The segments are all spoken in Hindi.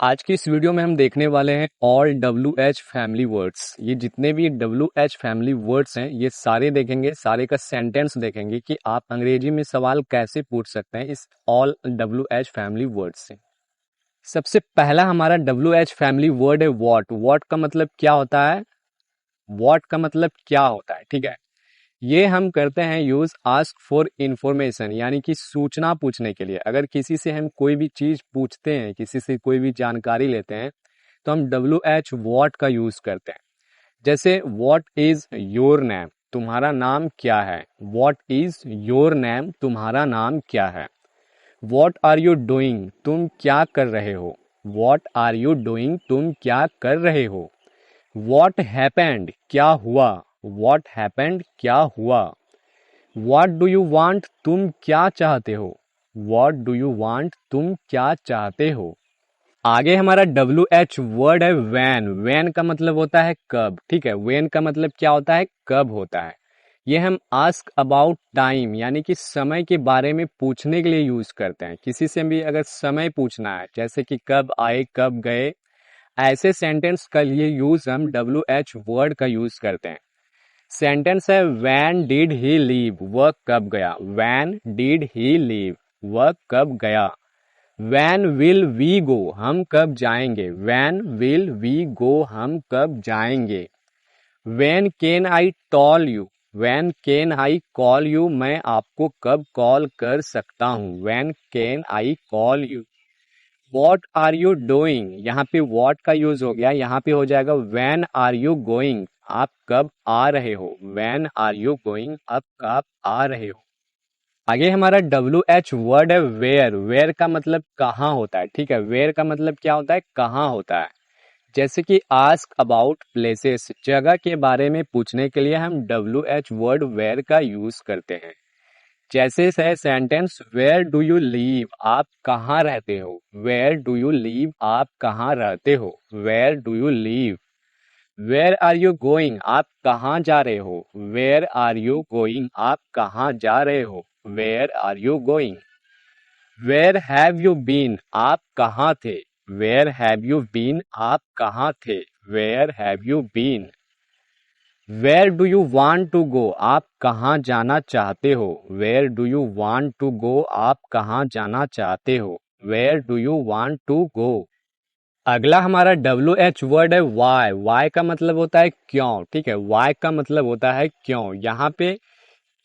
आज की इस वीडियो में हम देखने वाले हैं ऑल WH फैमिली वर्ड्स। ये जितने भी WH फैमिली वर्ड्स हैं ये सारे देखेंगे, सारे का सेंटेंस देखेंगे कि आप अंग्रेजी में सवाल कैसे पूछ सकते हैं इस ऑल WH फैमिली वर्ड्स से। सबसे पहला हमारा WH फैमिली वर्ड है वॉट। वॉट का मतलब क्या होता है? वॉट का मतलब क्या होता है? ठीक है, ये हम करते हैं यूज आस्क फॉर इंफॉर्मेशन, यानी कि सूचना पूछने के लिए। अगर किसी से हम कोई भी चीज पूछते हैं, किसी से कोई भी जानकारी लेते हैं तो हम WH वॉट का यूज करते हैं। जैसे व्हाट इज योर नेम, तुम्हारा नाम क्या है। व्हाट इज योर नेम, तुम्हारा नाम क्या है। व्हाट आर यू डूइंग, तुम क्या कर रहे हो। व्हाट आर यू डूइंग, तुम क्या कर रहे हो। What happened, क्या हुआ। What happened, क्या हुआ। What do you want, तुम क्या चाहते हो। What do you want, तुम क्या चाहते हो। आगे हमारा WH वर्ड है when। when का मतलब होता है कब। ठीक है, when का मतलब क्या होता है, कब होता है। ये हम आस्क अबाउट टाइम, यानी कि समय के बारे में पूछने के लिए यूज करते हैं। किसी से भी अगर समय पूछना है, जैसे कि कब आए, कब गए, ऐसे सेंटेंस का लिए यूज हम WH वर्ड का यूज करते हैं। सेंटेंस है व्हेन डिड ही लीव, वह कब गया। व्हेन डिड ही लीव, वह कब गया। व्हेन विल वी गो, हम कब जाएंगे। व्हेन विल वी गो, हम कब जाएंगे। When can I tell you, when can I call you, मैं आपको कब कॉल कर सकता हूँ। When can I call you. What are you doing, यहाँ पे वॉट का यूज हो गया, यहाँ पे हो जाएगा व्हेन आर यू गोइंग, आप कब आ रहे हो। व्हेन आर यू गोइंग, आप कब आ रहे हो। आगे हमारा WH वर्ड है वेयर। वेयर का मतलब कहाँ होता है। ठीक है, वेयर का मतलब क्या होता है, कहाँ होता है। जैसे कि आस्क अबाउट प्लेसेस, जगह के बारे में पूछने के लिए हम WH वर्ड वेयर का यूज करते हैं। जैसे है sentence where do you live, आप कहाँ रहते हो। वेयर डू यू लीव, आप कहाँ रहते हो। Where do you live. Where are you going, आप कहाँ जा रहे हो। वेयर आर यू गोइंग, आप कहाँ जा रहे हो। Where are you going. Where have you been, आप कहाँ थे। वेयर हैव यू बीन, आप कहाँ थे। Where have you been. Where do you want to go, आप कहाँ जाना चाहते हो। Where do you want to go, आप कहाँ जाना चाहते हो। Where do you want to go. अगला हमारा WH वर्ड है वाई। वाई का मतलब होता है क्यों। ठीक है, वाई का मतलब होता है क्यों। यहाँ पे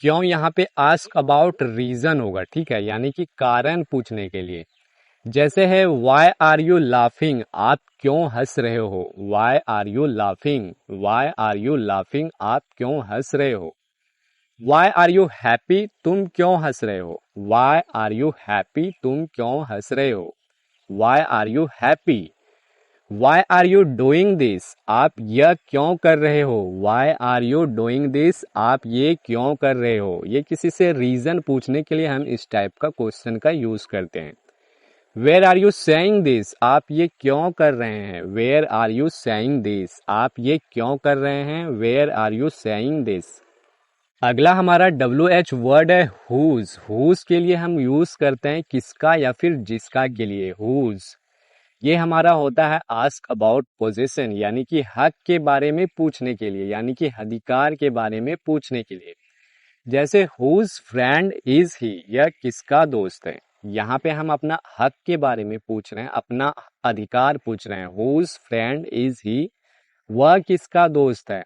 क्यों, यहाँ पे आस्क अबाउट रीजन होगा। ठीक है, यानी कि कारण पूछने के लिए। जैसे है वाई आर यू लाफिंग, आप क्यों हंस रहे हो। Why are you laughing, why are you laughing, आप क्यों हंस रहे हो। वाई आर यू हैप्पी, तुम क्यों हंस रहे हो। वाई आर यू हैप्पी, तुम क्यों हंस रहे हो। Why are you happy. Why are you doing this, आप यह क्यों कर रहे हो। Why are you doing this, आप ये क्यों कर रहे हो। ये किसी से रीजन पूछने के लिए हम इस टाइप का क्वेश्चन का यूज करते हैं। Where are you saying this, आप ये क्यों कर रहे हैं। Where are you saying this, आप ये क्यों कर रहे हैं। Where are you saying this. अगला हमारा WH वर्ड है हुज। हुज के लिए हम यूज करते हैं किसका या फिर जिसका के लिए। हुज ये हमारा होता है आस्क अबाउट पोजीशन, यानी कि हक के बारे में पूछने के लिए, यानी कि अधिकार के बारे में पूछने के लिए। जैसे हुज फ्रेंड इज ही, यह किसका दोस्त है। यहाँ पे हम अपना हक के बारे में पूछ रहे हैं, अपना अधिकार पूछ रहे हैं। हुज फ्रेंड इज ही, वह किसका दोस्त है।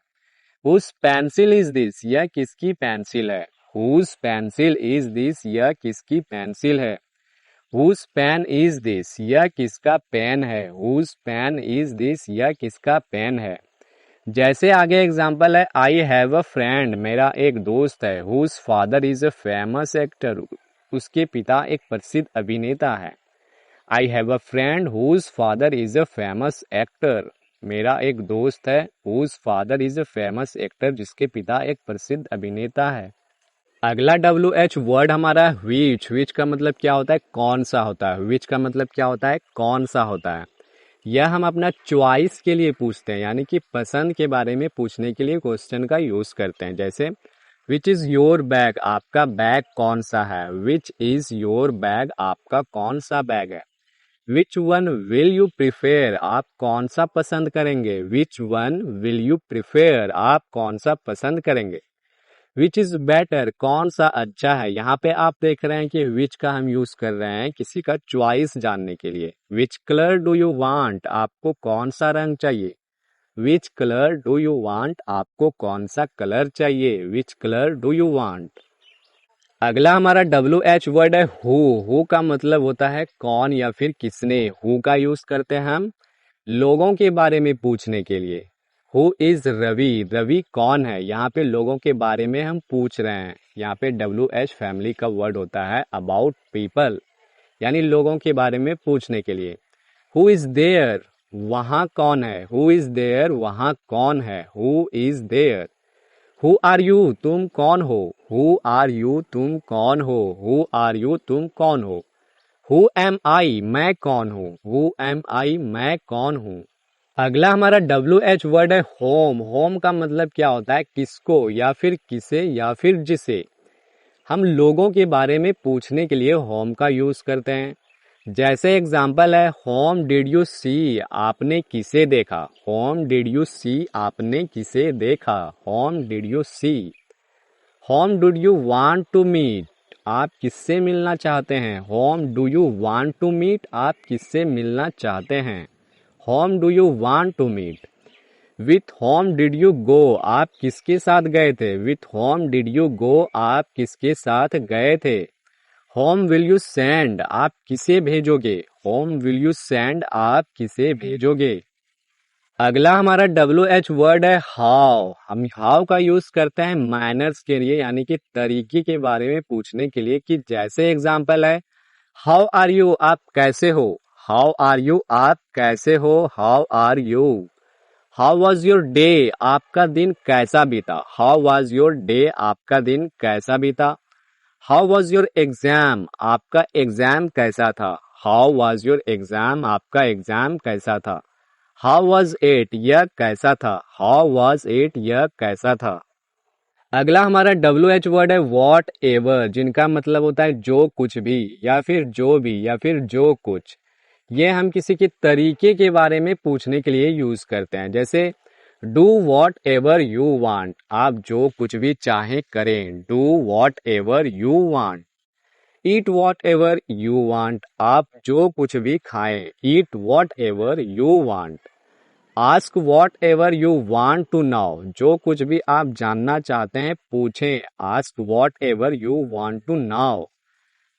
हुज पेंसिल इज दिस, यह किसकी पेंसिल है। हुज पेंसिल इज दिस, यह किसकी पेंसिल है। हुज पेन इज दिस, यह किसका पेन है। हुज पेन इज दिस, यह किसका पेन है। जैसे आगे एग्जाम्पल है आई हैव अ फ्रेंड, मेरा एक दोस्त है। Whose father is a famous actor, उसके पिता एक प्रसिद्ध अभिनेता है। I have a friend whose father is a famous actor, मेरा एक दोस्त है whose father is a famous actor, जिसके पिता एक प्रसिद्ध अभिनेता है। अगला WH वर्ड हमारा है व्हिच। व्हिच का मतलब क्या होता है, कौन सा होता है। व्हिच का मतलब क्या होता है, कौन सा होता है। यह हम अपना चॉइस के लिए पूछते हैं, यानी कि पसंद के बारे में पूछने के लिए क्वेश्चन का यूज करते हैं। जैसे विच इज योर बैग, आपका बैग कौन सा है। विच इज योर बैग, आपका कौन सा बैग है। Which one will you prefer, आप कौन सा पसंद करेंगे। Which one will you prefer, आप कौन सा पसंद करेंगे। विच इज बेटर, कौन सा अच्छा है। यहाँ पे आप देख रहे हैं कि विच का हम यूज कर रहे हैं किसी का चॉइस जानने के लिए। Which colour do you want, आपको कौन सा रंग चाहिए। Which colour do you want, आपको कौन सा कलर चाहिए। Which colour do you want. अगला हमारा WH वर्ड है हु का मतलब होता है कौन या फिर किसने। हु का यूज करते हैं हम लोगों के बारे में पूछने के लिए। हु इज रवि, रवि कौन है। यहाँ पे लोगों के बारे में हम पूछ रहे हैं। यहाँ पे WH फैमिली का वर्ड होता है अबाउट पीपल, यानी लोगों के बारे में पूछने के लिए। हु इज देयर, वहाँ कौन है। हु इज देयर, वहाँ कौन है। Who is there. Who are you, तुम कौन हो। हु आर यू, तुम कौन हो। हु आर यू, तुम कौन हो। हु एम आई, मैं कौन हूँ। हु एम आई, मैं कौन हूँ। अगला हमारा WH वर्ड है होम। होम का मतलब क्या होता है किसको या फिर किसे या फिर जिसे। हम लोगों के बारे में पूछने के लिए होम का यूज करते हैं। जैसे एग्जाम्पल है होम डिड यू सी, आपने किसे देखा। होम डिड यू सी, आपने किसे देखा। Whom did you see. Whom do you want to meet, आप किससे मिलना चाहते हैं। Whom do you want to meet, आप किससे मिलना चाहते हैं। Whom do you want to meet. With whom did you go, आप किसके साथ गए थे। With whom did you go, आप किसके साथ गए थे। होम विल यू सेंड, आप किसे भेजोगे। होम विल यू सेंड, आप किसे भेजोगे। अगला हमारा WH वर्ड है हाउ। हम हाउ का यूज करते हैं मैनर्स के लिए, यानी कि तरीके के बारे में पूछने के लिए। कि जैसे एग्जाम्पल है हाउ आर यू, आप कैसे हो। हाउ आर यू, आप कैसे हो। How are you. How was your day, आपका दिन कैसा बीता। हाउ वॉज योर डे, आपका दिन कैसा बीता। हाउ वॉज योर एग्जाम, आपका एग्जाम कैसा था। हाउ वॉज योर एग्जाम, आपका एग्जाम कैसा था। हाउ वॉज इट, यह कैसा था। हाउ वॉज इट, यह कैसा था। अगला हमारा WH वर्ड है वॉट एवर, जिनका मतलब होता है जो कुछ भी या फिर जो भी या फिर जो कुछ। ये हम किसी के तरीके के बारे में पूछने के लिए यूज करते हैं। जैसे do whatever you want, आप जो कुछ भी चाहें करें। Do whatever you want. Eat whatever you want, आप जो कुछ भी खाएं। Eat whatever you want. Ask whatever you want to know, जो कुछ भी आप जानना चाहते हैं पूछें। Ask whatever you want to know.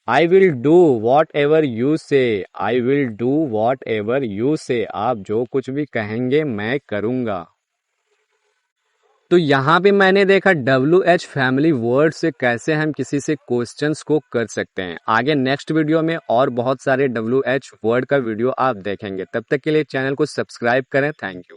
I will do whatever you say, I will do whatever you से, आप जो कुछ भी कहेंगे मैं करूंगा। तो यहाँ पे मैंने देखा WH फैमिली वर्ड से कैसे हम किसी से क्वेश्चंस को कर सकते हैं। आगे नेक्स्ट वीडियो में और बहुत सारे WH वर्ड का वीडियो आप देखेंगे। तब तक के लिए चैनल को सब्सक्राइब करें। Thank you.